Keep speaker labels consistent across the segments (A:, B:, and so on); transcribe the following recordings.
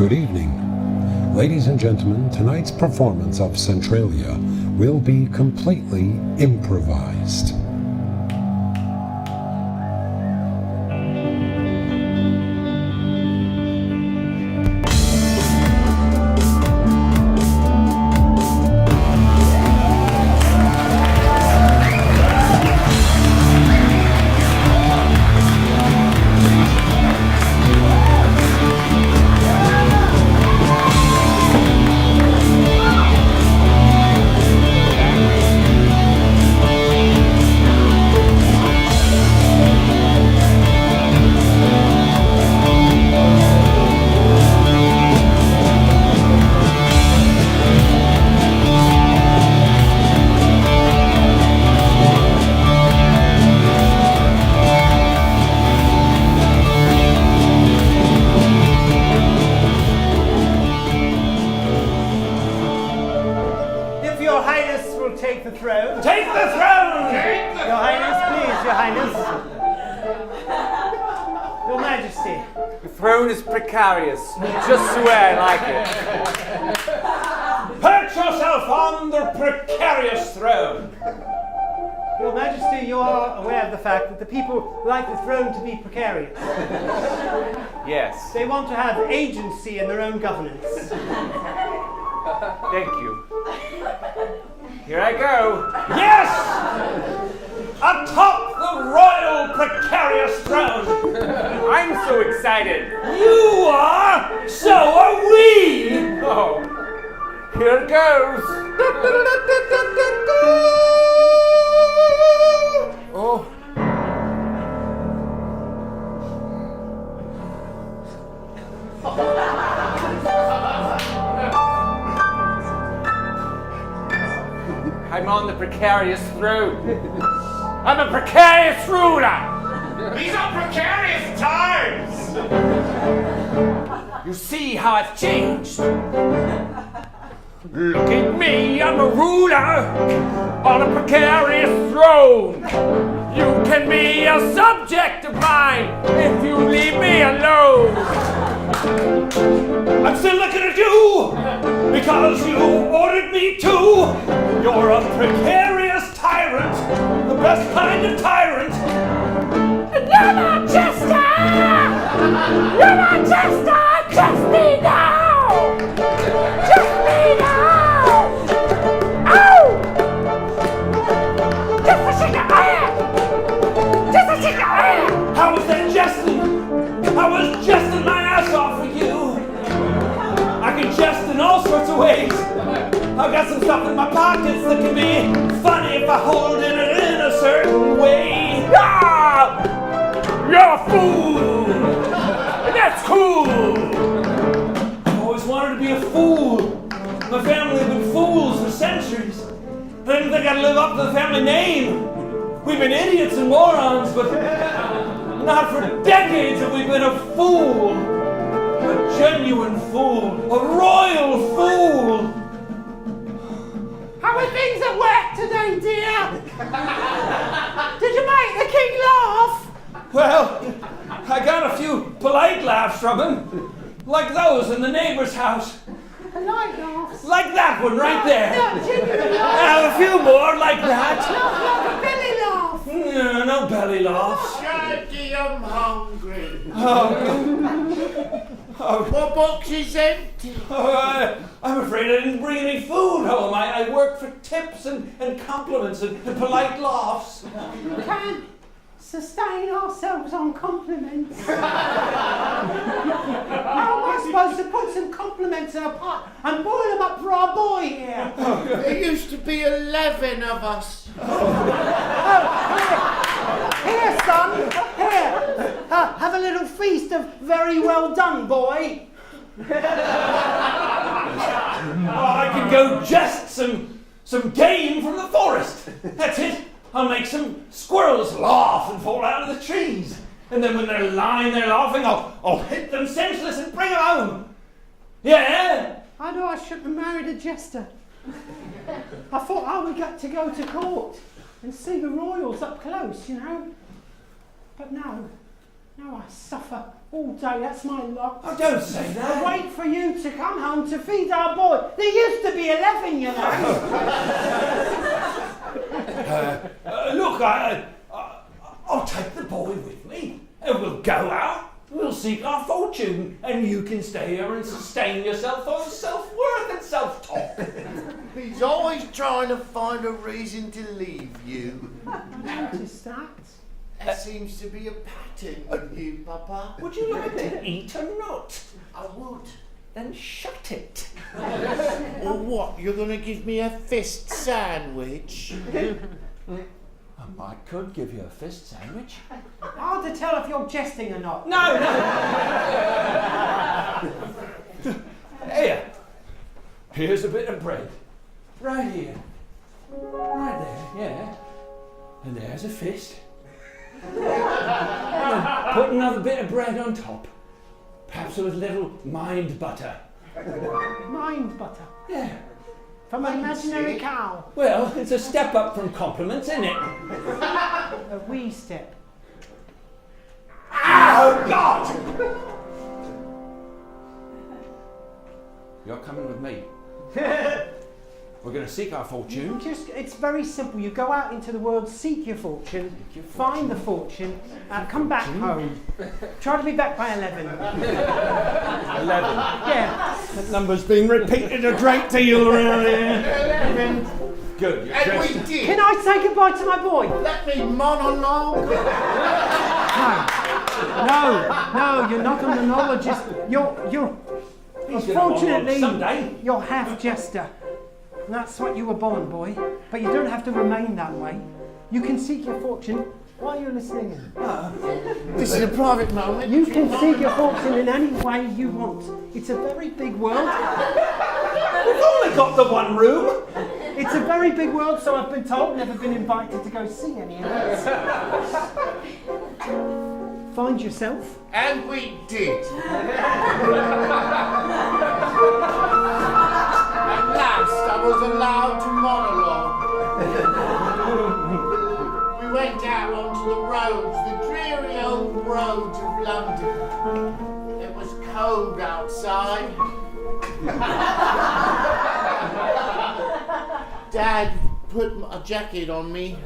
A: Good evening. Ladies and gentlemen, tonight's performance of Centralia will be completely improvised.
B: Take the throne.
C: Take the throne!
B: Your Highness, please, Your Highness. Your Majesty.
C: The throne is precarious, just the way I like it. Perch yourself on the precarious throne.
B: Your Majesty, you are aware of the fact that the people like the throne to be precarious.
C: Yes.
B: They want to have agency in their own governance.
C: Thank you. Here I go. Yes! Atop the royal precarious throne. I'm so excited. You are? So are we! Oh, here goes. Oh. I'm on the precarious throne. I'm a precarious ruler.
D: These are precarious times.
C: You see how I've changed? Look at me, I'm a ruler on a precarious throne. You can be a subject of mine if you leave me alone. I'm still looking at you because you ordered me to. You're a precarious tyrant, the best kind of tyrant. You're not Chester! You're not Chester! Just me now! Just me now! Ow! Just a cigarette! Just a cigarette! How was that jesting? I was jesting my ass off for you. I can jest in all sorts of ways. I've got some stuff in my pockets that can be funny if I hold it in a certain way. Ah! You're a fool! And that's cool! I've always wanted to be a fool. My family have been fools for centuries. I didn't think I'd live up to the family name. We've been idiots and morons, but not for decades have we been a fool. A genuine fool. A royal fool.
B: How are things at work today, dear? Did you make the king laugh?
C: Well, I got a few polite laughs from him. Like those in the neighbor's house.
B: Polite laughs?
C: Like that one right there.
B: No, genuine laughs.
C: I have a few more like that.
B: Not like a belly laugh.
C: No belly laughs.
D: Daddy, I'm hungry.
C: Oh,
D: My box is empty.
C: I'm afraid I didn't bring any food home. I work for tips and compliments and polite laughs.
B: We can't sustain ourselves on compliments. How am I supposed to put some compliments in a pot and boil them up for our boy here?
D: There used to be 11 of us.
B: Here, son, here. Have a little feast of very well done, boy.
C: I can go just some game from the forest. That's it. I'll make some squirrels laugh and fall out of the trees. And then when they're lying there laughing, I'll hit them senseless and bring them home. Yeah?
B: I know I shouldn't have married a jester. I thought I would get to go to court and see the royals up close, you know. But no, I suffer All day, that's my lot.
C: Oh, don't say
B: I
C: that.
B: wait for you to come home to feed our boy. There used to be 11, you know.
C: Look, I'll take the boy with me, and we'll go out. We'll seek our fortune, and you can stay here and sustain yourself on self-worth and self-talk.
D: He's always trying to find a reason to leave you.
B: Notice that?
D: There seems to be a pattern with you, Papa.
C: Would you like to eat or not?
D: I would.
C: Then shut it.
D: Or what? You're going to give me a fist sandwich?
C: I could give you a fist sandwich.
B: Hard to tell if you're jesting or not.
C: No. Here. Here's a bit of bread. Right here. Right there, yeah. And there's a fist. And put another bit of bread on top. Perhaps with a little mind butter.
B: Mind butter.
C: Yeah.
B: From an imaginary cow.
C: Well, it's a step up from compliments, isn't it?
B: A wee step.
C: Oh, God! You're coming with me. We're going to seek our fortune.
B: It's very simple. You go out into the world, seek your fortune, find the fortune, come back home. Try to be back by 11.
C: 11.
B: Yeah.
C: That number's been repeated a great deal around here.
B: 11.
C: Good.
D: And we did.
B: Can I say goodbye to my boy?
D: Let me monologue.
B: No, you're not a monologist. You're unfortunately,
C: someday.
B: you're half jester. And that's what you were born, boy. But you don't have to remain that way. You can seek your fortune while you're listening.
D: This is a private moment.
B: You can seek your fortune in any way you want. It's a very big world.
C: We've only got the one room.
B: It's a very big world, so I've been told. Never been invited to go see any of it. Find yourself.
D: And we did. At last, I was allowed to monologue. We went out onto the roads, the dreary old roads of London. It was cold outside. Dad put a jacket on me.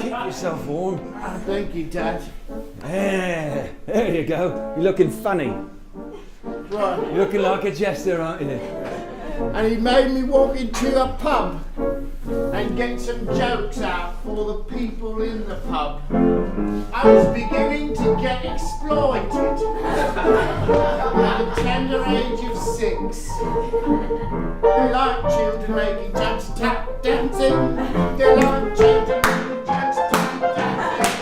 C: Keep yourself warm.
D: Thank you, Dad.
C: There you go. You're looking funny.
D: Right.
C: You're looking like a jester, aren't you?
D: And he made me walk into a pub and get some jokes out for the people in the pub. I was beginning to get exploited at the tender age of 6. They like children making jokes, tap dancing. They like children making jokes, tap dancing. They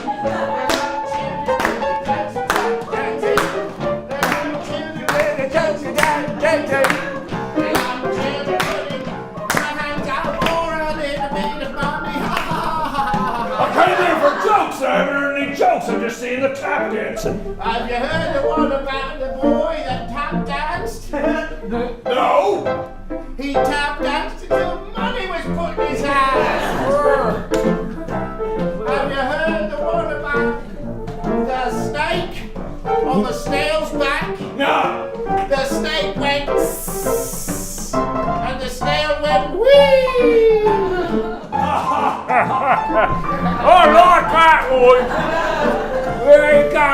D: like children making jokes, tap dancing. They like children making jokes, tap dancing.
C: I came here for jokes. I haven't heard any jokes. I'm just seeing the tap dancing.
D: Have you heard the one about the boy that tap danced?
C: No.
D: He tap danced until money was put in his hand. Have you heard the one about the snake on the snail's back?
C: No.
D: The snake went sss, and the snail went wee.
C: I like that one. There you go.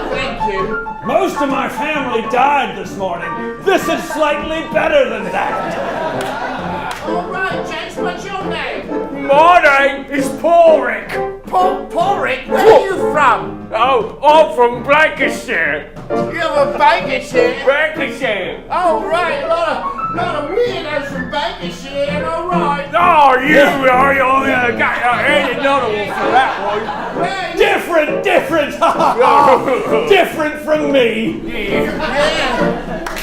D: Thank you.
C: Most of my family died this morning. This is slightly better than that.
D: All right, James, what's your name?
C: My name is Porrick.
D: Porrick, where are you from?
C: Oh, I'm from Lancashire.
D: You have a Lancashire?
C: Lancashire.
D: Oh, right, a lot of weirdos from Lancashire, all right.
C: Oh, you are. You got your head another one for that one. Different. Different from me.
D: Yeah.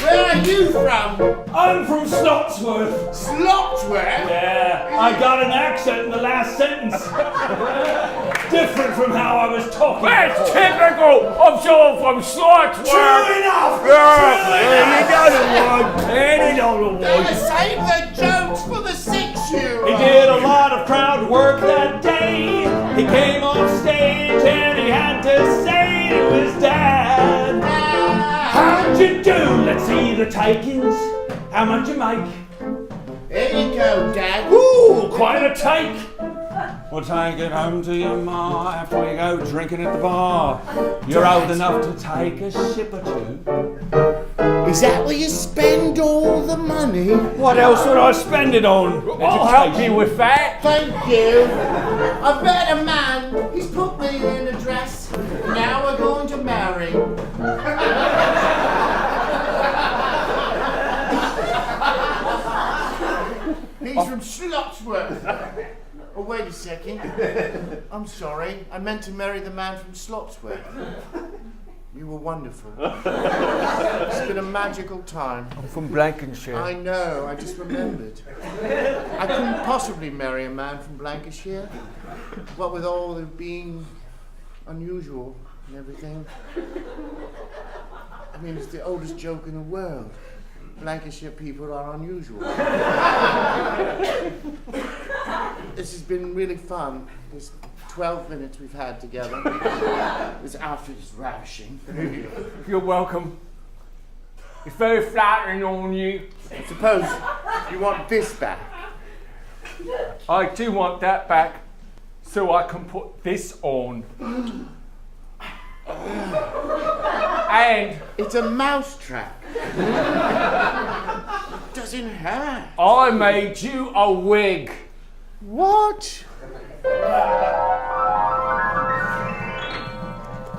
D: Where are you from?
C: I'm from Slotsworth.
D: Slotsworth?
C: Yeah, I got an accent in the last sentence. Different from how I was talking. That's typical of someone from Slotsworth. True enough. Another one.
D: Save the jokes for the 6-year-old.
C: He did a lot of crowd work that day. He came off stage and he had to say to his dad, how'd you do? Let's see the takings. How much you make?
D: Here you go, Dad.
C: Ooh, quite a take. We'll take it home to your ma after we go drinking at the bar. You're old enough to take a sip or two.
D: Is that where you spend all the money?
C: What else would I spend it on?
E: I'll help you with that.
D: Thank you. I've met a man. He's put me in a dress. Now we're going to marry. He's from Slotsworth. Oh, wait a second. I'm sorry. I meant to marry the man from Slotsworth. You were wonderful. It's been a magical time.
E: I'm from Blankenshire.
D: I know, I just remembered. I couldn't possibly marry a man from Lancashire. What with all the being unusual and everything. I mean, it's the oldest joke in the world. Lancashire people are unusual. This has been really fun. This 12 minutes we've had together. This outfit is ravishing.
E: You're welcome. It's very flattering on you.
D: I suppose you want this back.
E: I do want that back so I can put this on. And
D: It's a mousetrap. Doesn't hurt.
E: I made you a wig.
D: What?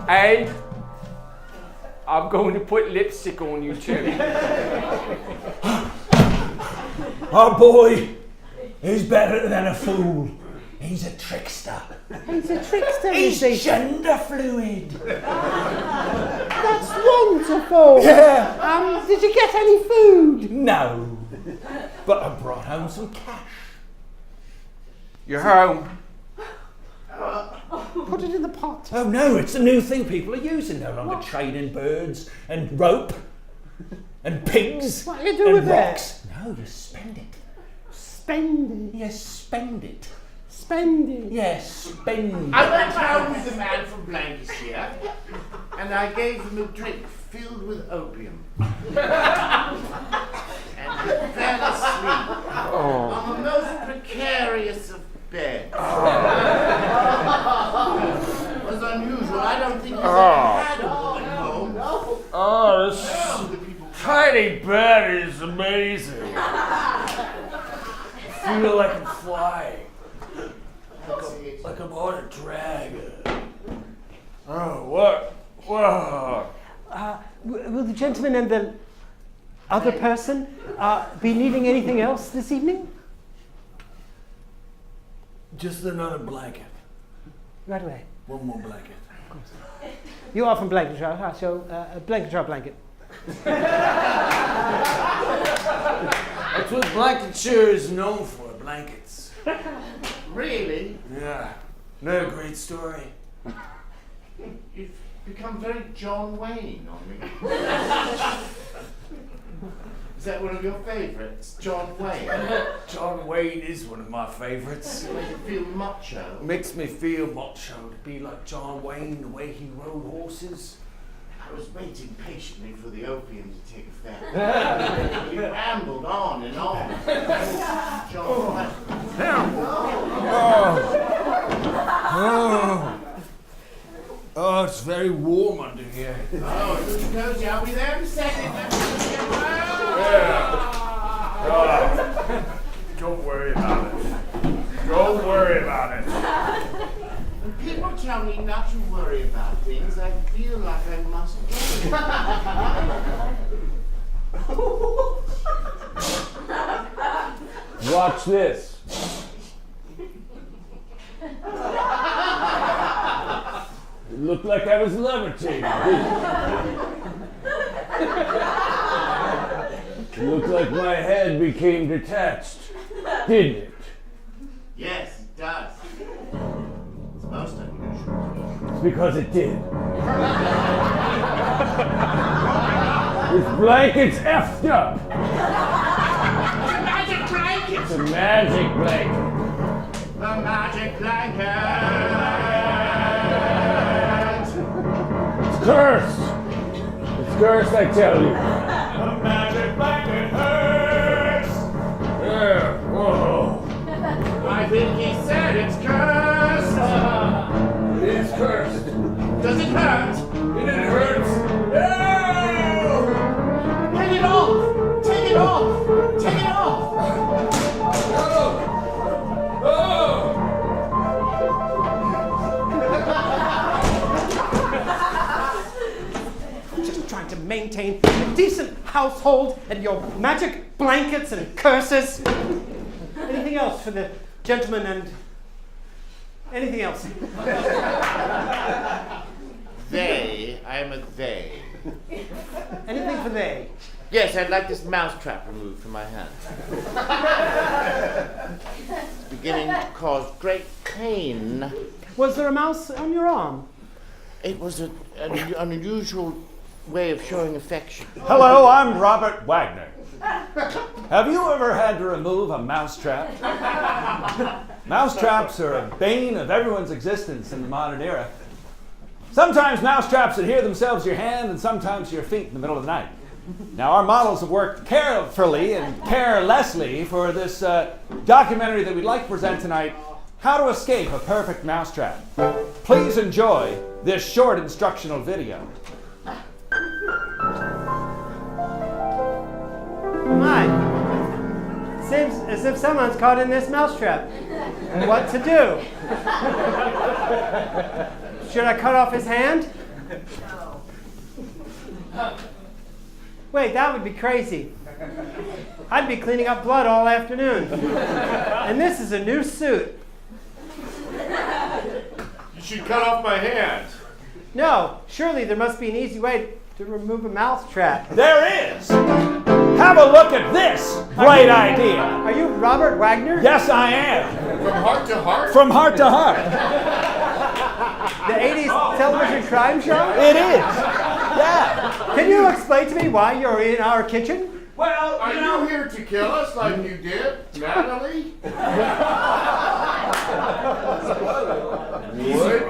E: And I'm going to put lipstick on you too.
C: Our boy is better than a fool. He's a trickster.
B: He's a trickster, is he?
C: He's gender fluid.
B: That's wonderful.
C: Yeah.
B: Did you get any food?
C: No. But I brought home some cash.
E: You're home.
B: Put it in the pot.
C: Oh no, it's a new thing people are using. No longer trading birds and rope and pigs
B: What do you do
C: and
B: with
C: rocks. No, you spend it.
B: Spend it.
C: Yes, spend it.
B: Spend it.
C: Yes, spend
D: I
C: it.
D: went home with a man from Lancashire and I gave him a drink filled with opium. And he fell asleep on the most precarious of beds. It was unusual. I don't think he's ever had a woman home.
E: Oh, this
D: The people
E: tiny bed is amazing. I feel like I'm flying. Like I'm on a dragon. Oh, what? Whoa.
B: Will the gentleman and the other person be needing anything else this evening?
C: Just another blanket.
B: Right away.
C: One more blanket.
B: You are from Blankenshire, so a Blankenshire blanket.
C: That's what Blankenshire is known for, blankets.
D: really,
C: Yeah. Another great story.
D: you've become very John Wayne on me. Is that one of your favourites, John Wayne?
E: John Wayne is one of my favorites.
D: Makes you feel macho.
E: Makes me feel macho to be like John Wayne, the way he rode horses.
D: I was waiting patiently for the opium to take effect. You rambled on and on. John Wayne.
E: Oh, it's very warm under here.
D: Oh, it's cozy. I'll be there in a second.
E: Don't worry about it. Don't worry about it.
D: When people tell me not to worry about things, I feel like I must worry.
E: Watch this. It looked like I was levitating. It looked like my head became detached, didn't it?
D: Yes, it does. It's most unusual.
E: It's because it did. This blanket's effed up.
D: Magic blanket!
E: It's a magic blanket.
D: A magic blanket!
E: cursed. It's cursed, I tell you.
C: The magic blanket hurts.
E: There. Whoa.
D: I think he said it's cursed.
E: It is cursed.
D: Does it hurt?
E: It hurts. No!
D: Take it off! Take it off! Take it off!
B: Just trying to maintain a decent household and your magic blankets and curses. Anything else for the gentleman and anything else?
D: They. I am a they.
B: Anything for they?
D: Yes, I'd like this mousetrap removed from my hand. It's beginning to cause great pain.
B: Was there a mouse on your arm?
D: It was an unusual way of showing affection.
C: Hello, I'm Robert Wagner. Have you ever had to remove a mousetrap? Mousetraps are a bane of everyone's existence in the modern era. Sometimes mousetraps adhere themselves to your hand and sometimes to your feet in the middle of the night. Now, our models have worked carefully and carelessly for this documentary that we'd like to present tonight, How to Escape a Perfect Mousetrap. Please enjoy this short instructional video.
B: My, seems as if someone's caught in this mousetrap. What to do? Should I cut off his hand? No. Wait, that would be crazy. I'd be cleaning up blood all afternoon. And this is a new suit.
D: You should cut off my hand.
B: No, surely there must be an easy way to remove a mousetrap.
C: There is! Have a look at this great idea.
B: Are you Robert Wagner?
C: Yes, I am.
D: From heart to heart?
C: From heart to heart.
B: The 80s television crime show?
C: It is. Yeah.
B: Can you explain to me why you're in our kitchen?
C: Well,
D: Are you here to kill us like you did, Natalie? Would?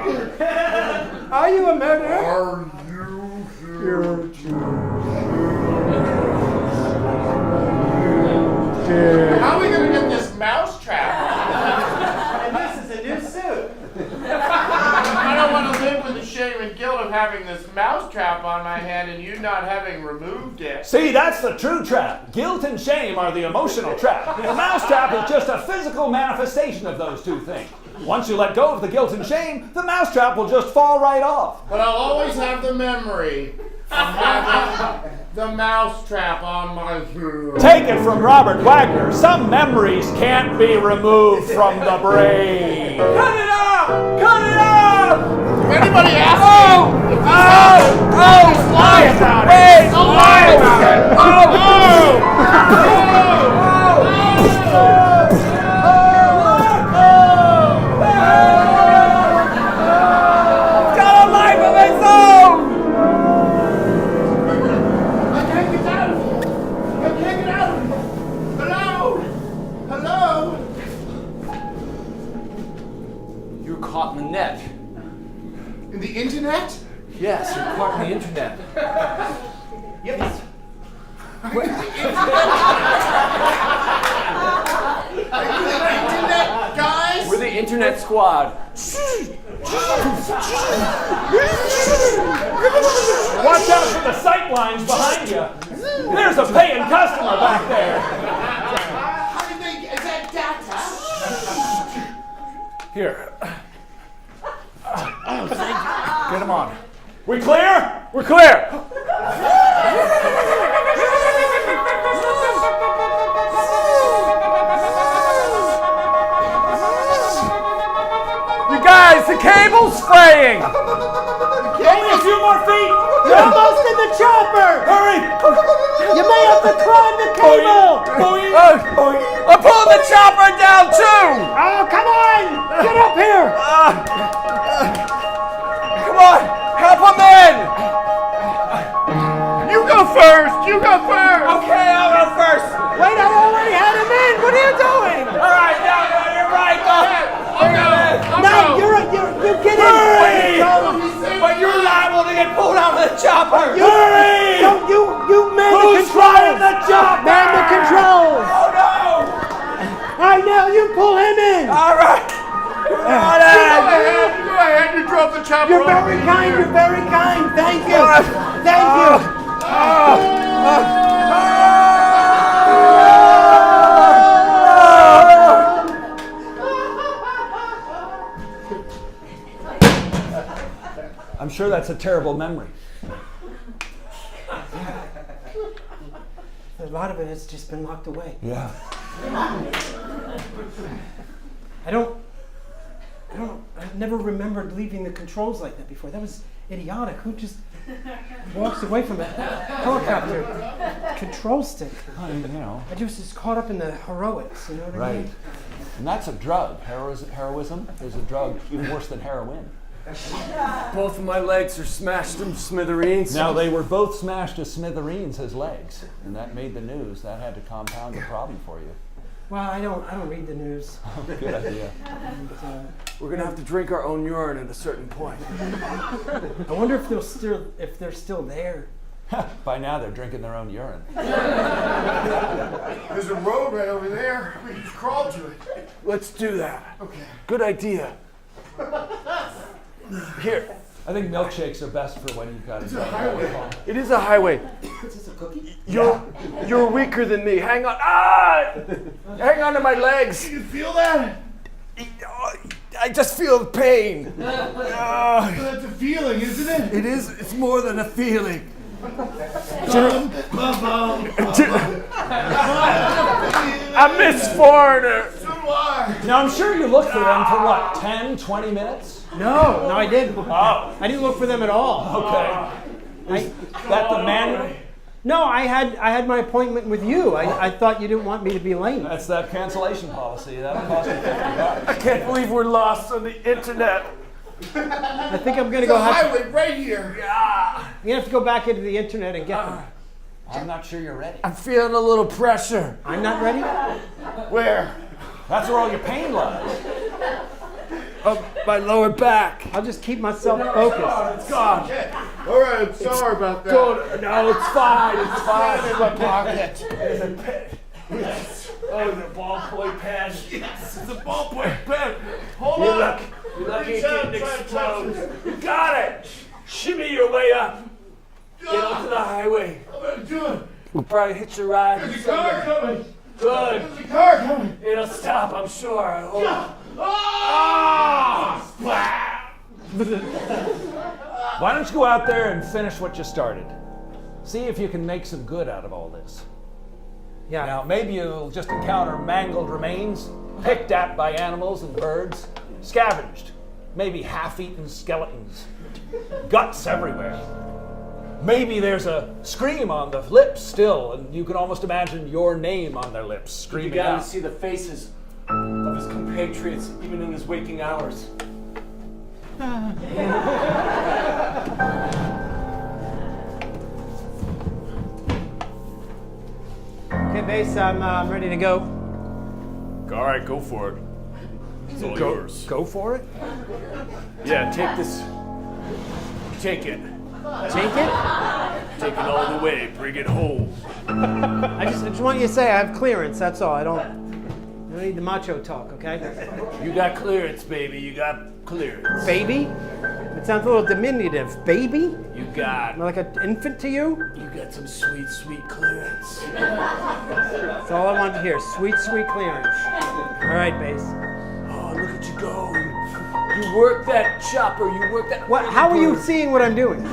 B: Are you a murderer?
D: Are you here How are we going to get this mousetrap?
B: And this is a new suit.
D: I don't want to live with the shame and guilt of having this mousetrap on my hand and you not having removed it.
C: see, that's the true trap. Guilt and shame are the emotional trap. The mousetrap is just a physical manifestation of those two things. Once you let go of the guilt and shame, the mousetrap will just fall right off.
D: But I'll always have the memory of having the mousetrap on my hand.
C: Take it from Robert Wagner, some memories can't be removed from the brain. Cut it out! Cut it out!
D: If anybody asks me,
C: Lie about it! Lie about it! It's got a life of its own!
D: I can't get out of here. I can't get out of here. Hello? Hello?
E: You're caught in the net.
D: In the internet?
E: Yes, you're caught in the internet.
B: Yes.
D: Are you the internet guys?
E: We're the internet squad.
C: Watch out for the sight lines behind you. There's a paying customer back there.
D: How do they, is that data?
C: Here. Get him on. We clear? We're clear. You guys, the cable's fraying. Only a few more feet.
B: You're almost in the chopper!
C: Hurry.
B: You may have to climb the cable!
E: I'm pulling the chopper down too!
B: Oh, come on! Get up here!
E: Come on, help him in!
D: You go first! You go first!
E: Okay, I'll go first.
B: Wait, I already had him in! What are you doing?
E: All right, no, you're right. Go ahead.
D: I'll go!
B: No, you get in!
C: But you're liable to get pulled out chopper!
B: Hurry! Don't you man the
C: Who's
B: controls!
C: flying the chopper?
B: Man the controls!
C: Oh no!
B: All right, now you pull him in.
C: All right. Come on in.
D: Go ahead, you drop the chopper.
B: You're very kind. You're very kind. Thank you. Thank you.
C: I'm sure that's a terrible memory.
B: A lot of it has just been locked away.
C: Yeah.
B: I've never remembered leaving the controls like that before. That was idiotic. Who just walks away from a helicopter control stick?
C: I mean, you know.
B: I just was caught up in the heroics, you know what I mean?
C: Right. And that's a drug. Heroism is a drug even worse than heroin.
E: Both of my legs are smashed to smithereens.
C: Now, they were both smashed to smithereens, his legs, and that made the news. That had to compound the problem for you.
B: Well, I don't read the news.
C: Good idea.
B: And,
E: We're gonna have to drink our own urine at a certain point.
B: I wonder if they're still there.
C: By now, they're drinking their own urine.
D: There's a road right over there. We can just crawl to it.
E: Let's do that.
D: Okay.
E: Good idea. Here,
C: I think milkshakes are best for when you've got
D: It's a highway.
E: it is a highway.
B: Is this a cookie?
E: You're weaker than me. Hang on. Hang on to my legs.
D: You feel that?
E: I just feel the pain.
D: That's a feeling, isn't it?
E: It is. It's more than a feeling. I miss Foreigner.
D: So do I.
C: Now, I'm sure you looked for them for what, 10, 20 minutes?
B: No, I didn't.
C: Oh,
B: I didn't look for them at all.
C: okay. That the man?
B: No, I had my appointment with you. I thought you didn't want me to be late.
C: That's that cancellation policy. That'll cost you $50.
E: I can't believe we're lost on the internet.
B: I think I'm gonna
D: There's
B: go
D: a
B: have
D: highway right here.
B: you have to go back into the internet and get them.
C: I'm not sure you're ready.
E: I'm feeling a little pressure.
B: I'm not ready.
D: Where?
C: That's where all your pain lies.
E: My lower back.
B: I'll just keep myself focused.
E: It's gone.
D: All right, I'm sorry about that.
E: No, it's fine. It's fine.
D: In my pocket.
E: There's a pen. Yes. Oh, the ballpoint pen. Yes, it's a ballpoint pen. Hold on. You're lucky it didn't explode. You got it. Shimmy your way up. Get onto the highway.
D: I'm gonna do it.
E: We'll probably hitch a ride.
D: There's a car coming.
E: Good.
D: There's a car coming.
E: It'll stop, I'm sure. I hope.
D: Ah!
C: Why don't you go out there and finish what you started? See if you can make some good out of all this.
B: Yeah.
C: Now, maybe you'll just encounter mangled remains, picked at by animals and birds, scavenged, maybe half-eaten skeletons, guts everywhere. Maybe there's a scream on the lips still, and you can almost imagine your name on their lips,
E: You
C: screaming
E: gotta
C: out.
E: see the faces of his compatriots, even in his waking hours.
B: Okay, Bass, I'm ready to go.
E: All right, go for it. It's all yours.
B: Go for it.
E: Yeah, take this. Take it.
B: Take it.
E: Take it all the way. Bring it home.
B: I just want you to say I have clearance. That's all. I don't need the macho talk. Okay.
E: You got clearance, baby. You got clearance.
B: Baby. It sounds a little diminutive. Baby.
E: You got.
B: Am I like an infant to you?
E: You got some sweet, sweet clearance.
B: That's all I want to hear. Sweet, sweet clearance. All right, Bass.
E: Oh, look at you go. You work that chopper. You work that.
B: What? How are you seeing what I'm doing?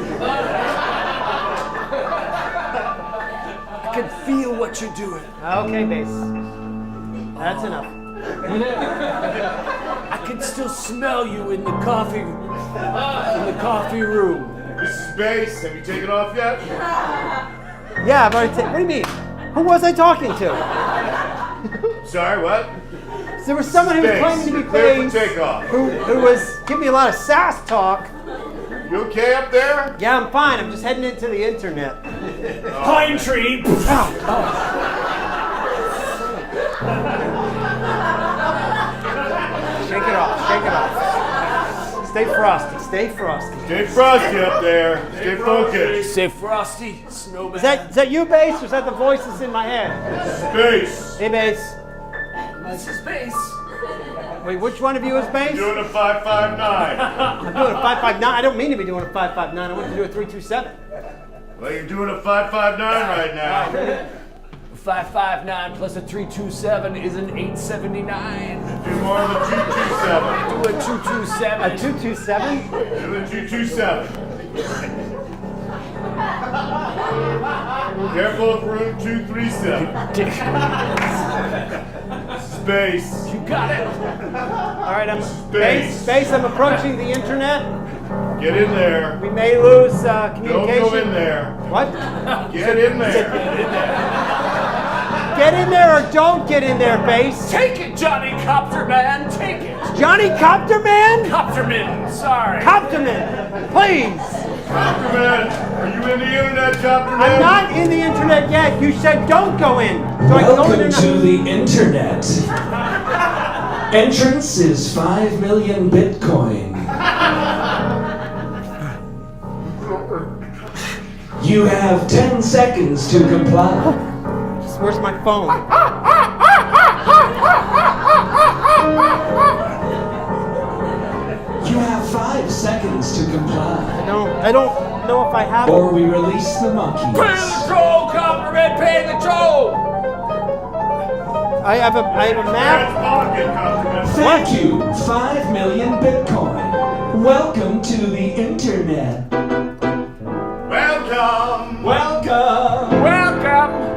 E: I can feel what you're doing.
B: Okay, Bass. That's enough.
E: I can still smell you in the coffee room.
D: This is Bass. Have you taken off yet?
B: Yeah, I've already. What do you mean? Who was I talking to?
D: Sorry, what?
B: There was someone who was
D: Bass.
B: claiming to be
D: You're clear for
B: Bass,
D: takeoff.
B: who was giving me a lot of sass talk.
D: You okay up there?
B: Yeah, I'm fine. I'm just heading into the internet.
E: Pine tree.
B: Shake it off. Shake it off. Stay frosty. Stay frosty.
F: Stay frosty up there. Stay focused.
E: Say frosty, snowman.
B: Is that you, bass, or is that the voices in my head?
F: Space.
B: Hey, bass.
E: This is bass.
B: Wait, which one of you is bass?
F: Doing a 559.
B: I'm doing a 559. I don't mean to be doing a 559. I want to do a 327.
F: Well, you're doing a 559 right now.
E: 559 plus a 327 is an 879.
F: Do more of a 227.
E: Do a 227.
B: A 227?
F: Do a 227. Careful of room 237. Space.
E: You got it.
B: All right,
F: Space.
B: bass, I'm approaching the internet.
F: Get in there.
B: We may lose communication.
F: Don't go in there.
B: What?
F: Get in there.
B: Get in there or don't get in there, bass.
E: Take it, Johnny Copterman. Take it.
B: Johnny Copterman?
E: Copterman. Sorry.
B: Copterman, please.
F: Copterman, are you in the internet, Copterman?
B: I'm not in the internet yet. You said don't go in. Do I go in or
G: Welcome
B: not?
G: to the internet. Entrance is 5 million Bitcoin. You have 10 seconds to comply.
B: Where's my phone?
G: You have 5 seconds to comply.
B: I don't know if I have it.
G: Or we release the monkeys.
E: Pay the troll, Copterman. Pay the troll.
B: I have a
F: Man's
B: map.
F: pocket, Copterman.
G: Thank you, 5 million Bitcoin. Welcome to the internet.
F: Welcome.
G: Welcome.
E: Welcome.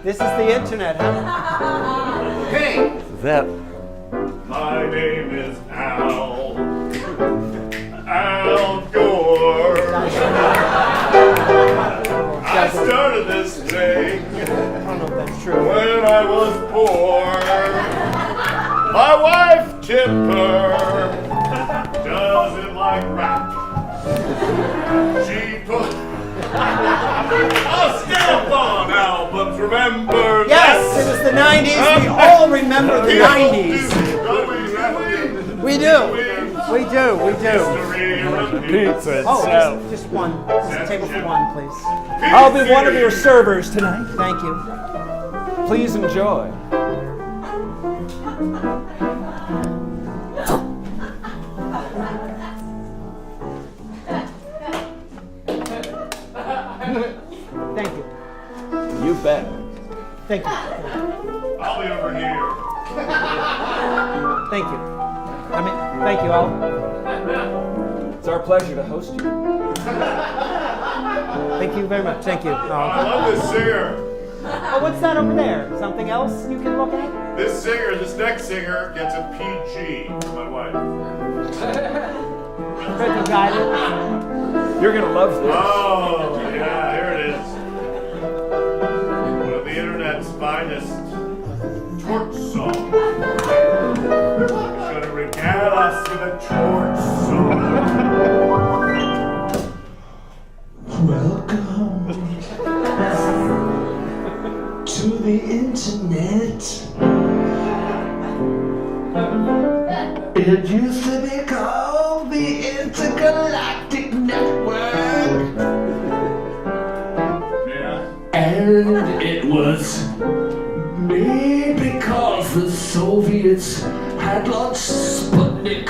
B: This is the internet, huh?
D: Hey,
F: My name is Al. Al Gore. I started this thing
B: I don't know if that's true.
F: when I was poor. My wife, Tipper, doesn't like rap. She put a stamp on albums, remember
B: Yes, it was the 90s. We all remember the 90s. We do. We do. We do. Oh, just one. Just a table for one, please.
E: I'll be one of your servers tonight.
B: Thank you.
E: Please enjoy.
B: Thank you.
E: You bet.
B: Thank you.
F: I'll be over here.
B: Thank you. Thank you all.
E: It's our pleasure to host you.
B: Thank you very much. Thank you.
F: I love this singer.
B: Oh, what's that over there? Something else you can look at?
F: This next singer gets a PG. My wife.
B: Could be guided.
E: You're gonna love this.
F: Oh, yeah, here it is. One of the internet's finest torch songs. Gonna regale us with a torch song.
G: Welcome to the internet. It used to be called the Intergalactic Network.
F: Yeah.
G: And it was made because the Soviets had launched Sputnik.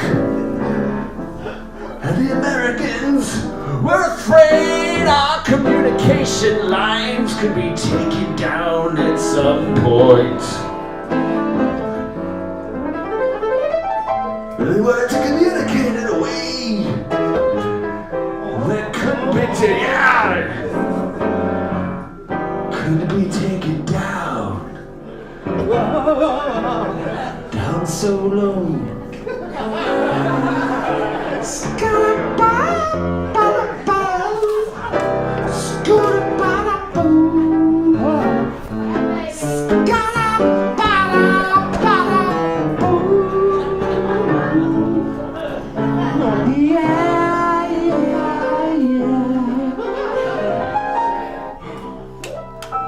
G: And the Americans were afraid our communication lines could be taken down at some point. They wanted to communicate in a way that couldn't be taken down. Down so low.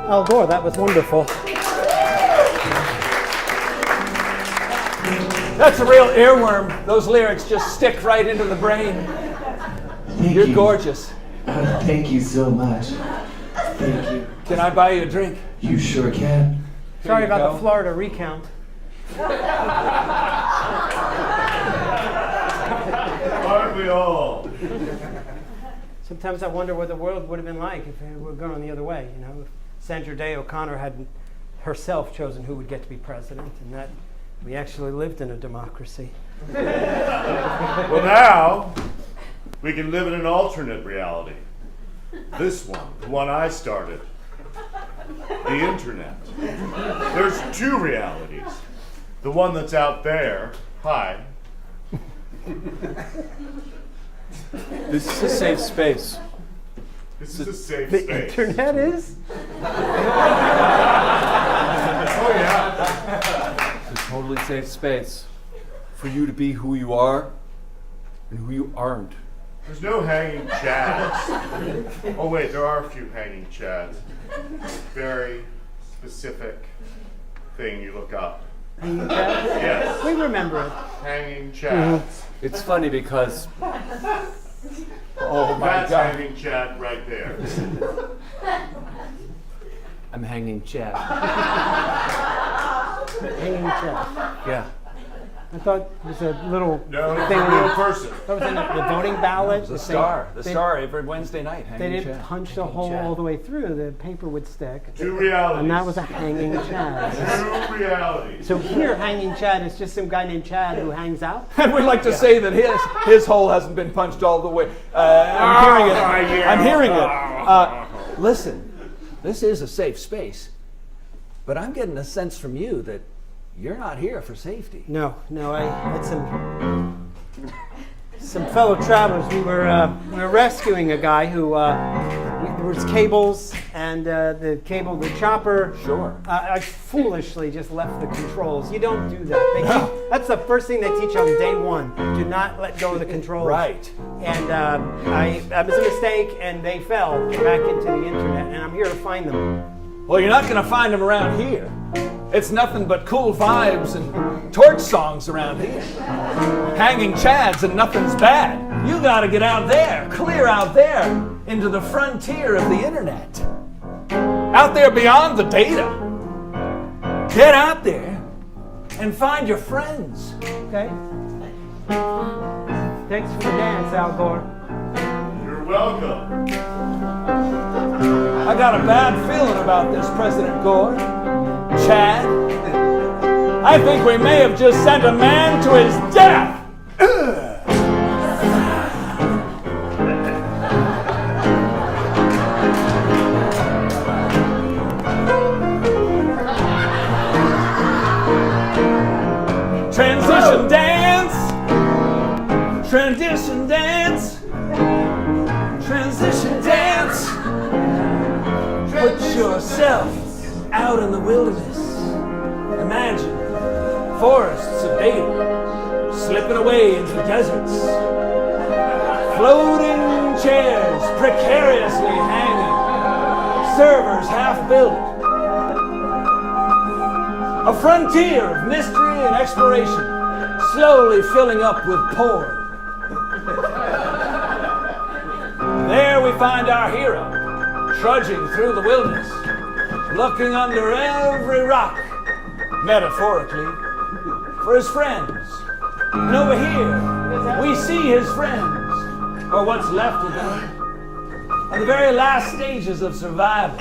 B: Al Gore, that was wonderful.
C: That's a real earworm. Those lyrics just stick right into the brain. You're gorgeous.
G: Thank you so much. Thank you.
C: Can I buy you a drink?
G: You sure can.
B: Sorry
C: you
B: about
C: go.
B: the Florida recount.
F: Aren't we all?
B: Sometimes I wonder what the world would have been like if it were going the other way. You know, if Sandra Day O'Connor had herself chosen who would get to be president, and that we actually lived in a democracy.
F: Well, now we can live in an alternate reality. This one, the one I started. The internet. There's two realities. The one that's out there. Hi.
C: This is a safe space.
F: This is a safe
B: The
F: space.
B: internet is?
F: Oh, yeah.
C: It's a totally safe space for you to be who you are and who you aren't.
F: There's no hanging chads. Oh, wait, there are a few hanging chads. Very specific thing you look up.
B: Hanging Chad?
F: Yes.
B: We remember it.
F: Hanging chads.
C: It's funny because, oh my
F: That's
C: God,
F: hanging chad right there.
C: I'm hanging Chad.
B: Hanging Chad.
C: Yeah.
B: I thought it was a little
F: No, it's
B: thing.
F: a real person.
B: That was in the voting ballot.
C: The
B: They-
C: Star. The
B: they-
C: Star every Wednesday night.
B: They
C: Hanging
B: didn't
C: Chad.
B: punch the hole all the way through. The paper would stick.
F: Two realities.
B: And that was a hanging Chad.
F: Two realities.
B: So here, hanging Chad is just some guy named Chad who hangs out.
C: And we'd like to say that his hole hasn't been punched all the way. I'm hearing it. I'm hearing it. Listen, this is a safe space, but I'm getting a sense from you that you're not here for safety.
B: No, I had some fellow travelers. We were rescuing a guy who there was cables and the chopper.
C: Sure.
B: I foolishly just left the controls. You don't do that. That's the first thing they teach on day one. Do not let go of the controls.
C: Right.
B: And that was a mistake, and they fell back into the internet. And I'm here to find them.
C: Well, you're not going to find them around here. It's nothing but cool vibes and torch songs around here. Hanging chads and nothing's bad. You got to get out there, clear out there, into the frontier of the internet. Out there beyond the data. Get out there and find your friends.
B: Okay? Thanks for the dance, Al Gore.
F: You're welcome.
C: I got a bad feeling about this, President Gore. Chad, I think we may have just sent a man to his death. Transition dance, transition dance, transition dance. Put yourself out in the wilderness. Imagine forests of data slipping away into deserts. Floating chairs precariously hanging. Servers half built. A frontier of mystery and exploration slowly filling up with porn. There we find our hero, trudging through the wilderness, looking under every rock, metaphorically, for his friends. And over here, we see his friends, or what's left of them, on the very last stages of survival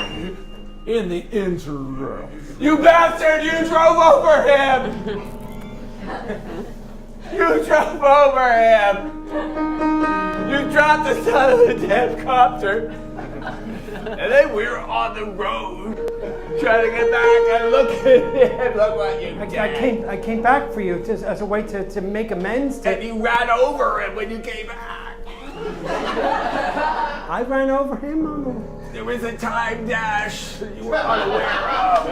C: in the internet. You bastard, you drove over him! You drove over him! You dropped the son of the damn copter! And then we were on the road trying to get back and look at him. Look what you did.
B: I came back for you just as a way to make amends.
C: And you ran over him when you came back.
B: I ran over him.
C: There was a time dash that you were unaware of.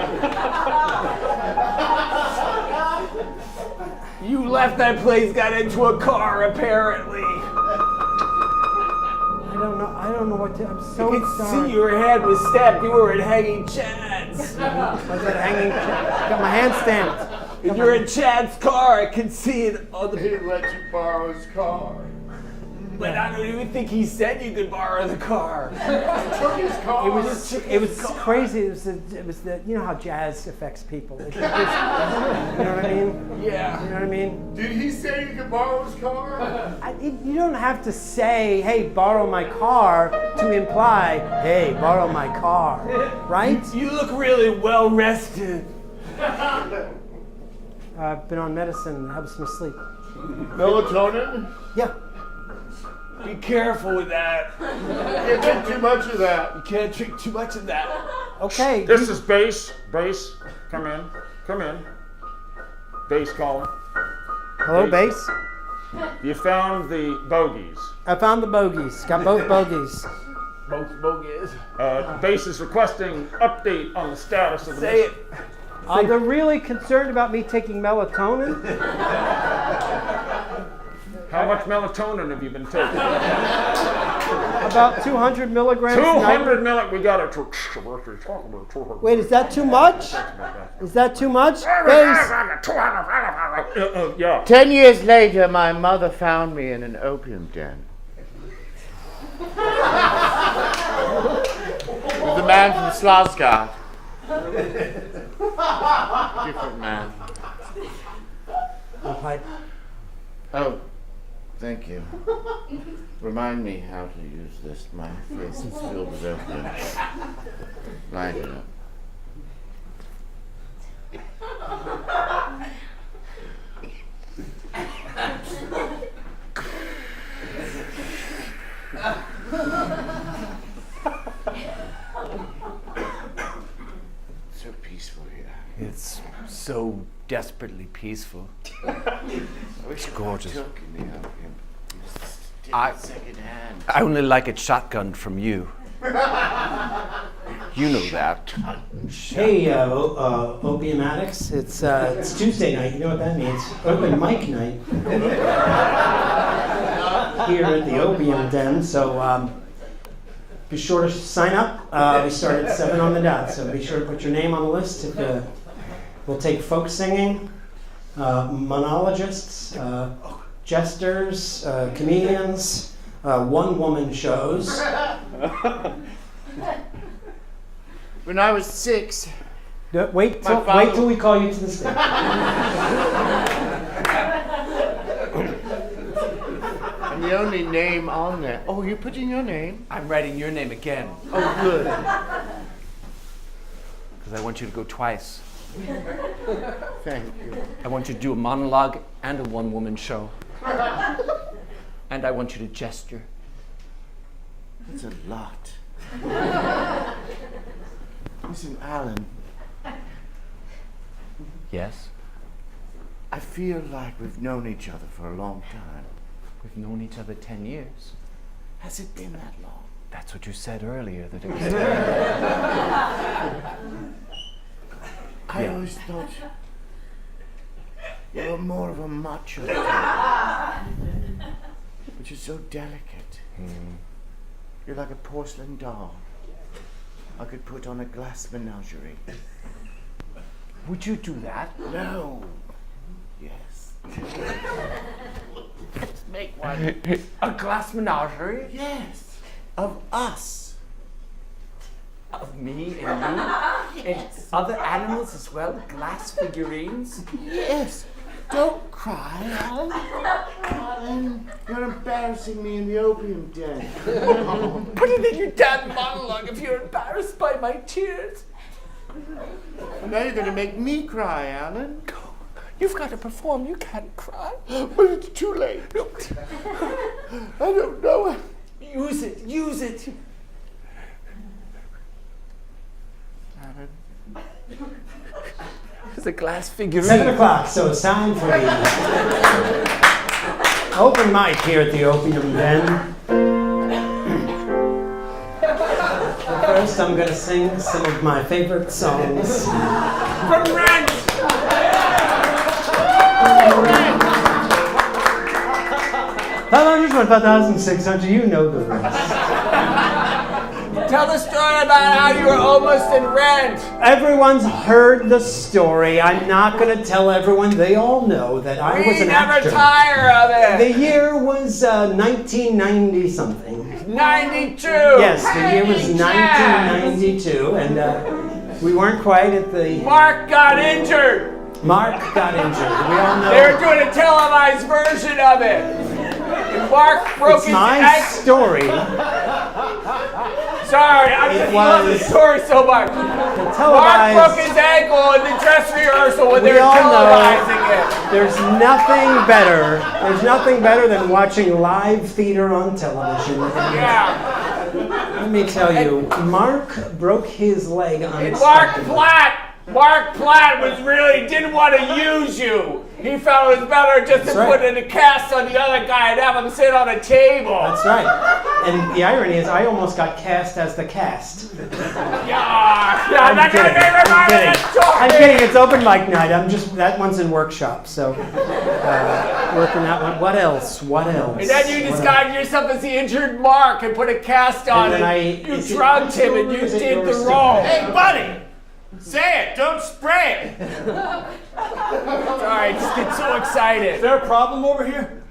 C: You left that place, got into a car, apparently.
B: I don't know what to. I'm so
C: You could
B: sorry.
C: see your head was stabbed. You were at Hanging Chad's.
B: I was at hanging. Got my hand stamped.
E: If you're in Chad's car, I can see it on
D: He
E: the.
D: let you borrow his car.
E: But I don't even think he said you could borrow the car.
D: Took his car.
B: It was crazy. It was the you know how jazz affects people. You know what I mean?
E: Yeah.
B: You know what I mean?
D: Did he say you could borrow his car?
B: You don't have to say, "Hey, borrow my car," to imply, "Hey, borrow my car," right?
E: You look really well rested.
B: I've been on medicine that helps me sleep.
D: Melatonin?
B: Yeah.
E: Be careful with that.
D: Can't drink too much of that.
E: You can't drink too much of that.
B: Okay.
H: This is Bass. Bass, come in. Come in. Bass calling.
B: Hello, bass.
H: You found the bogeys.
B: I found the bogeys. Got both bogeys.
E: Both bogeys.
H: Bass is requesting update on the status of the
E: Say it.
H: mission.
B: They're really concerned about me taking melatonin.
H: How much melatonin have you been taking?
B: About 200 milligrams.
H: 200 milligrams. We got it.
B: Wait, is that too much? Is that too much? Bass.
H: Yeah.
D: 10 years later, my mother found me in an opium den. With the man from Slosgard. Different man. Oh, thank you. Remind me how to use this. My face is filled with opium. Light it up. So peaceful here.
E: It's so desperately peaceful.
D: It's
E: gorgeous.
D: Took in the opium.
E: I-
D: Second hand.
E: I only like it shotgunned from you. You know that.
B: Hey, opium addicts. It's Tuesday night. You know what that means? Open mic night here at the Opium Den. So be sure to sign up. We start at 7 on the dot. So be sure to put your name on the list. We'll take folk singing, monologists, jesters, comedians, one-woman shows.
D: When I was 6,
B: Wait
D: father-
B: till we call you to the stage.
D: I'm the only name on there. Oh, you're putting your name?
E: I'm writing your name again.
D: Oh, good.
E: Because I want you to go twice.
D: Thank you.
E: I want you to do a monologue and a one-woman show. And I want you to gesture.
D: That's a lot. Listen, Alan,
E: Yes?
D: I feel like we've known each other for a long time.
E: We've known each other 10 years.
D: Has it been that long?
E: That's what you said earlier, that it was
D: I always thought you were more of a macho type, which is so delicate. You're like a porcelain doll I could put on a glass menagerie.
E: Would you do that?
D: No. Yes. Let's make one.
E: A glass menagerie?
D: Yes. Of us.
E: Of me and you? And other animals as well? Glass figurines?
D: Yes. Don't cry, Alan. Alan, you're embarrassing me in the opium den.
E: Put it in your damn monologue if you're embarrassed by my tears.
D: And now you're going to make me cry, Alan.
E: You've got to perform, you can't cry.
D: But it's too late. I don't know.
E: Use it, use it.
D: Alan.
E: It's a glass figurine.
B: 7 o'clock, so it's time for the open mic here at the Opium Den. First, I'm going to sing some of my favorite songs.
E: From Rent!
B: 525,600, you know the rest.
G: Tell the story about how you were almost in rent.
B: Everyone's heard the story. I'm not going to tell everyone. They all know that I was an
G: never
B: actor.
G: tire of it.
B: The year was 1990 something.
G: 92.
B: Yes, the year was 1992, and we weren't quite at the.
G: Mark got injured.
B: Mark got injured. We all know.
G: They were doing a televised version of it. And Mark broke his
B: my
G: ankle.
B: story.
G: Sorry, I just love the story so much. Mark broke his ankle in the dress rehearsal when they were televising it.
B: There's nothing better. There's nothing better than watching live theater on television.
G: Yeah.
B: Let me tell you, Mark broke his leg
G: And
B: unexpectedly.
G: Mark Platt didn't want to use you. He felt it was better just to put in a cast on the other guy and have him sit on a table.
B: That's right. And the irony is, I almost got cast as the cast.
G: I'm
B: kidding. It's open mic night. That one's in workshop. So working that one. What else?
G: And then you disguised yourself as the injured Mark and put a cast on it. You drugged him and you did the role.
D: Hey, buddy! Say it, don't spray it!
G: Sorry, I just get so excited.
E: Is there a problem over here?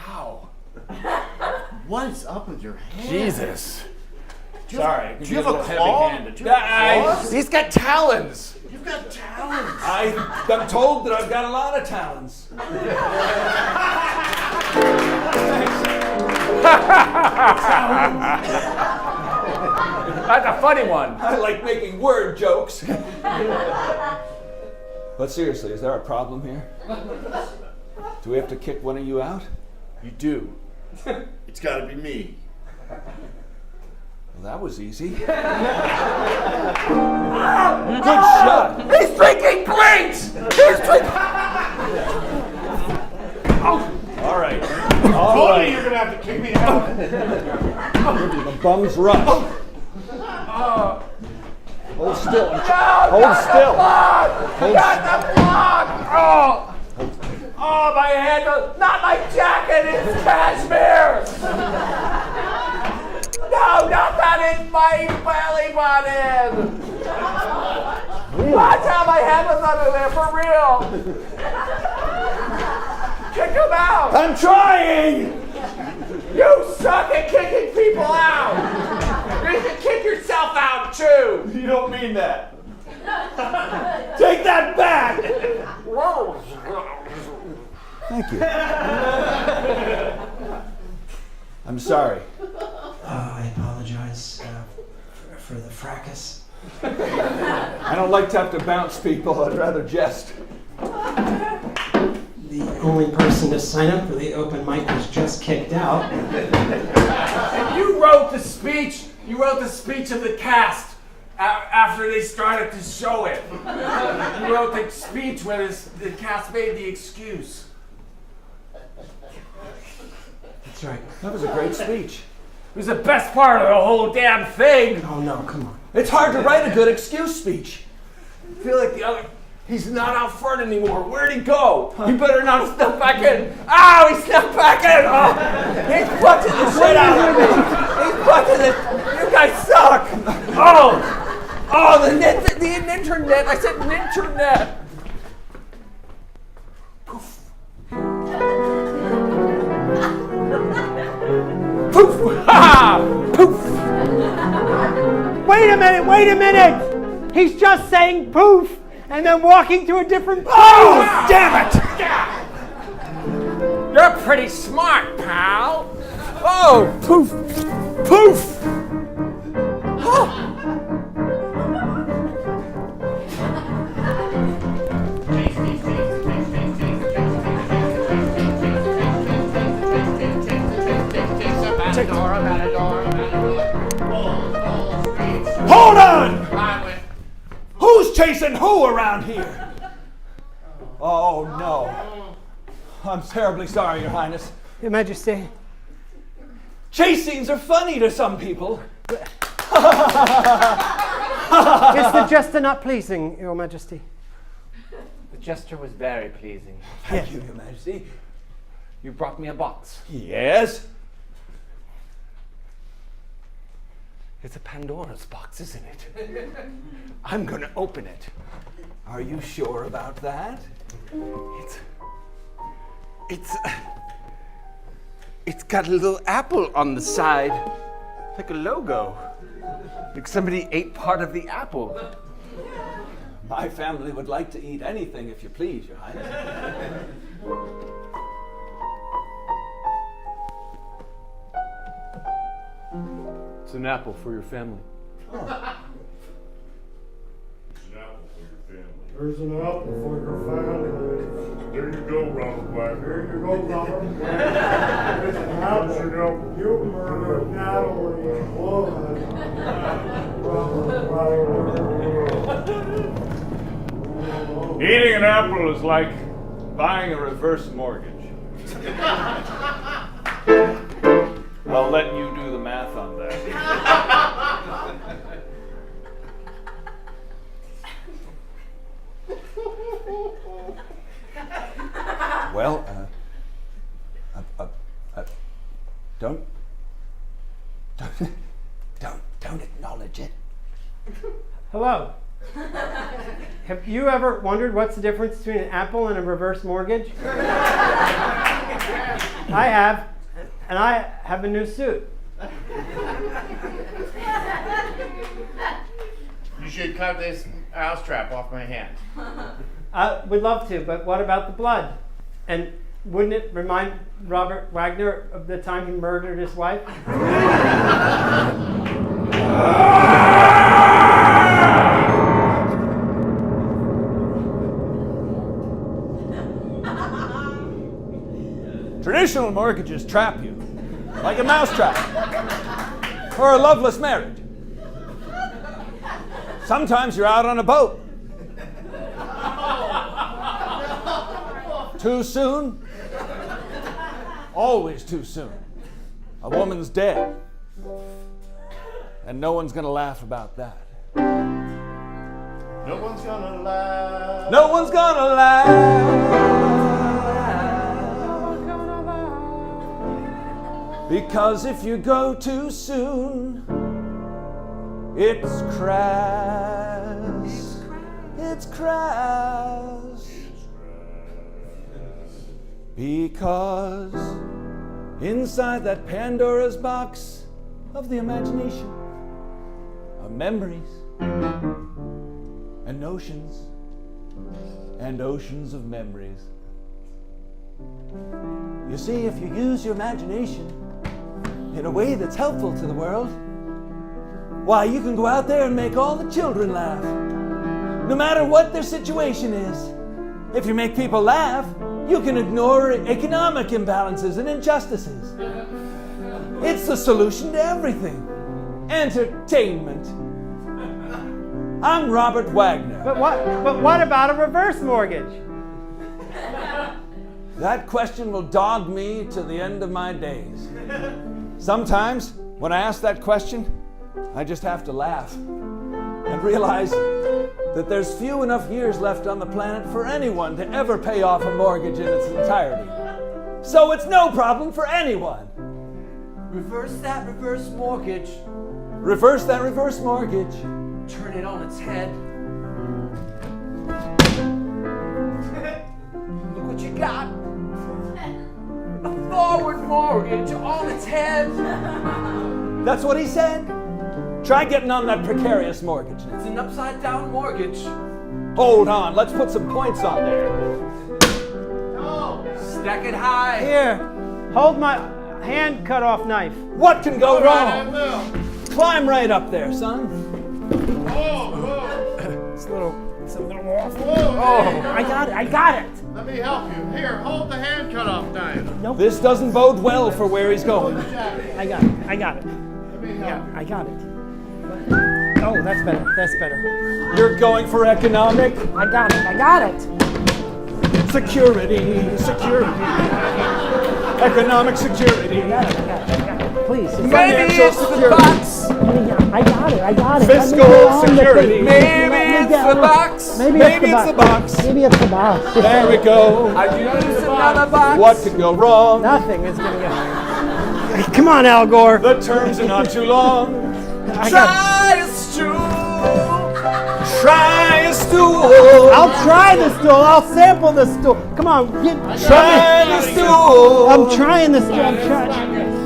D: Ow. What is up with your hand?
E: Jesus. Sorry.
D: Do you have a claw?
G: He's got talons.
D: You've got talons.
E: I'm told that I've got a lot of talents.
G: That's a funny one.
E: I like making word jokes. But seriously, is there a problem here? Do we have to kick one of you out?
F: You do. It's got to be me.
E: Well, that was easy. Good shot.
G: He's drinking blinks! He's drinking.
E: All right.
F: Told you you're going to have to kick me out.
E: The bum's rush. Hold still. Hold still.
G: Got the block! Oh, my hand! Not my jacket! It's cashmere! No, not that! It's my belly button! Watch how my head was under there for real! Kick him out!
E: I'm trying!
G: You suck at kicking people out! You should kick yourself out too!
E: You don't mean that. Take that back! Thank you. I'm sorry.
B: I apologize for the fracas.
E: I don't like to have to bounce people. I'd rather jest.
B: The only person to sign up for the open mic was just kicked out.
G: And you wrote the speech. You wrote the speech of the cast after they started to show it. You wrote the speech where the cast made the excuse.
B: That's right.
E: That was a great speech.
G: It was the best part of the whole damn thing.
B: Oh no, come on.
E: It's hard to write a good excuse speech.
G: I feel like the other. He's not out front anymore. Where'd he go? He better not snuck back in. Ow, he snuck back in. Oh, he's punching the shit out of me. He's punching it. You guys suck. Oh, the internet. I said internet. Poof. Poof. Ha! Poof.
B: Wait a minute! He's just saying poof and then walking to a different place.
G: Oh, damn it! You're pretty smart, pal. Oh, poof, poof. Huh.
E: Hold on! Who's chasing who around here? Oh, no. I'm terribly sorry, Your Highness.
B: Your Majesty.
E: Chasings are funny to some people.
B: Is the jester not pleasing, Your Majesty?
G: The gesture was very pleasing.
E: Thank you, Your Majesty.
G: You brought me a box.
E: Yes.
G: It's a Pandora's box, isn't it? I'm gonna open it. Are you sure about that? It's got a little apple on the side, like a logo. Like somebody ate part of the apple. My family would like to eat anything, if you please, Your Highness. It's an apple for your family.
F: There's an apple for your family. There you go, Robert Wagner. There you go, Robert. It's an apple. You murdered Natalie Wood. Robert Wagner.
H: Eating an apple is like buying a reverse mortgage. I'll let you do the math on that.
G: Well, don't acknowledge it.
B: Hello. Have you ever wondered what's the difference between an apple and a reverse mortgage? I have, and I have a new suit.
D: You should cut this mouse trap off my hand.
B: We'd love to, but what about the blood? And wouldn't it remind Robert Wagner of the time he murdered his wife?
G: Traditional mortgages trap you, like a mousetrap, or a loveless marriage. Sometimes you're out on a boat. Too soon? Always too soon. A woman's dead. And no one's gonna laugh about that.
F: No one's gonna laugh.
G: No one's gonna laugh. Because if you go too soon, it's crass. It's crass. Because inside that Pandora's box of the imagination are memories and notions and oceans of memories. You see, if you use your imagination in a way that's helpful to the world, why, you can go out there and make all the children laugh, no matter what their situation is. If you make people laugh, you can ignore economic imbalances and injustices. It's the solution to everything. Entertainment. I'm Robert Wagner.
B: But what about a reverse mortgage?
G: That question will dog me to the end of my days. Sometimes, when I ask that question, I just have to laugh and realize that there's few enough years left on the planet for anyone to ever pay off a mortgage in its entirety. So it's no problem for anyone.
C: Reverse that reverse mortgage.
G: Reverse that reverse mortgage.
C: Turn it on its head. Look what you got. A forward mortgage on its head.
G: That's what he said. Try getting on that precarious mortgage now.
C: It's an upside down mortgage.
G: Hold on, let's put some points on there.
C: Stack it high.
B: Here, hold my hand cut off knife.
G: What can go wrong? Climb right up there, son.
B: It's a little off. Oh, I got it.
D: Let me help you. Here, hold the hand cut off knife.
B: Nope.
G: This doesn't bode well for where he's going.
B: I got it.
D: Let me help
B: Yeah, I got it. Oh, that's better. That's better.
G: You're going for economic
B: I got it.
G: security. Economic security.
B: I got it. Please.
C: Maybe it's the box.
B: I got it.
G: Fiscal security.
C: Maybe it's the box.
G: Maybe it's the box.
B: Maybe it's the box.
G: There we go.
C: I use another box.
G: What could go wrong?
B: Nothing is gonna go. Come on, Al Gore.
G: The terms are not too long. Try a stool. Try a stool.
B: I'll try the stool. I'll sample the stool. Come on,
G: Try the stool.
B: I'm trying the stool. I'm trying.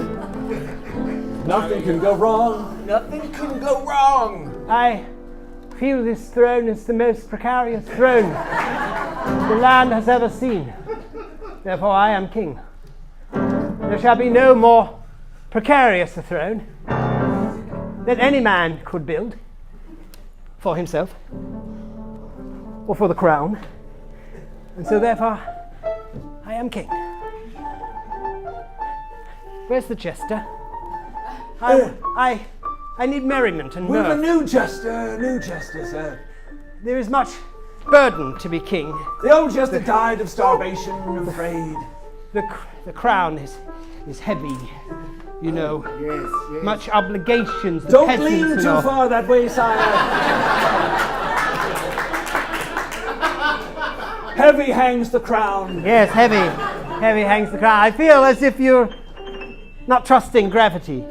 G: Nothing can go wrong. Nothing can go wrong.
B: I feel this throne is the most precarious throne the land has ever seen. Therefore, I am king. There shall be no more precarious a throne that any man could build for himself or for the crown. And so, therefore, I am king. Where's the jester? I need merriment and
G: We've
B: mirth.
G: a new jester, sir.
B: There is much burden to be king.
G: The old jester died of starvation, I'm afraid.
B: The crown is heavy, you know.
D: Yes.
B: Much obligations. The
G: Don't
B: peasants
G: lean
B: and
G: too
B: all.
G: far that way, sire. Heavy hangs the crown.
B: Yes, heavy hangs the crown. I feel as if you're not trusting gravity.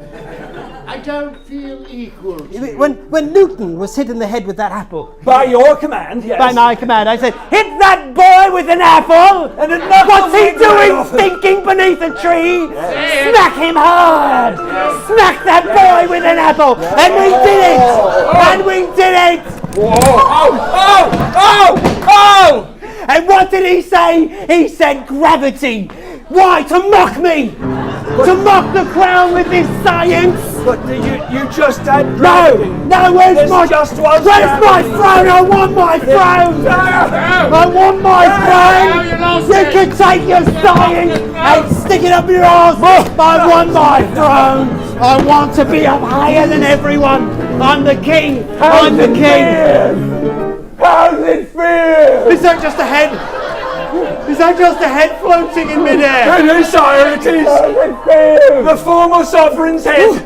D: I don't feel equal to it.
B: When Newton was hit in the head with that apple,
G: By your command, yes.
B: by my command, I said, "Hit that boy with an apple!"
G: And it knocked
B: What's
G: the
B: he
G: wind right
B: doing
G: off him.
B: stinking beneath a tree? Smack him hard! Smack that boy with an apple! And we did it! And we did it!
G: Oh!
B: And what did he say? He said gravity. Why? To mock me! To mock the crown with this science!
G: But you just had
B: No!
G: gravity.
B: No, where's
G: This
B: my
G: just was
B: my
G: gravity.
B: throne? I want my throne! I want my throne! You can take your science and stick it up your arse! I want my throne! I want to be up higher than everyone! I'm the king! I'm the king!
G: How's it feel?
B: Is that just a head? Is that just a head floating in midair?
G: It is, sire, it is. The former sovereign's head,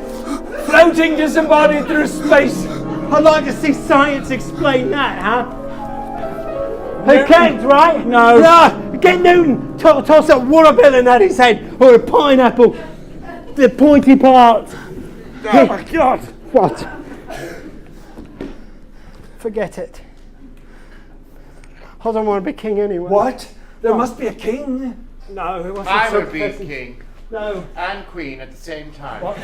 G: floating disembodied through space.
B: I'd like to see science explain that, huh? Who can't, right?
G: No.
B: No. Get Newton, toss a watermelon at his head, or a pineapple, the pointy part.
G: Oh my God.
B: What? Forget it. I don't want to be king anyway.
G: What? There must be a king.
B: No, it wasn't
D: I
B: so
D: would be
B: pleasant.
D: king
B: No.
D: and queen at the same time.
G: What?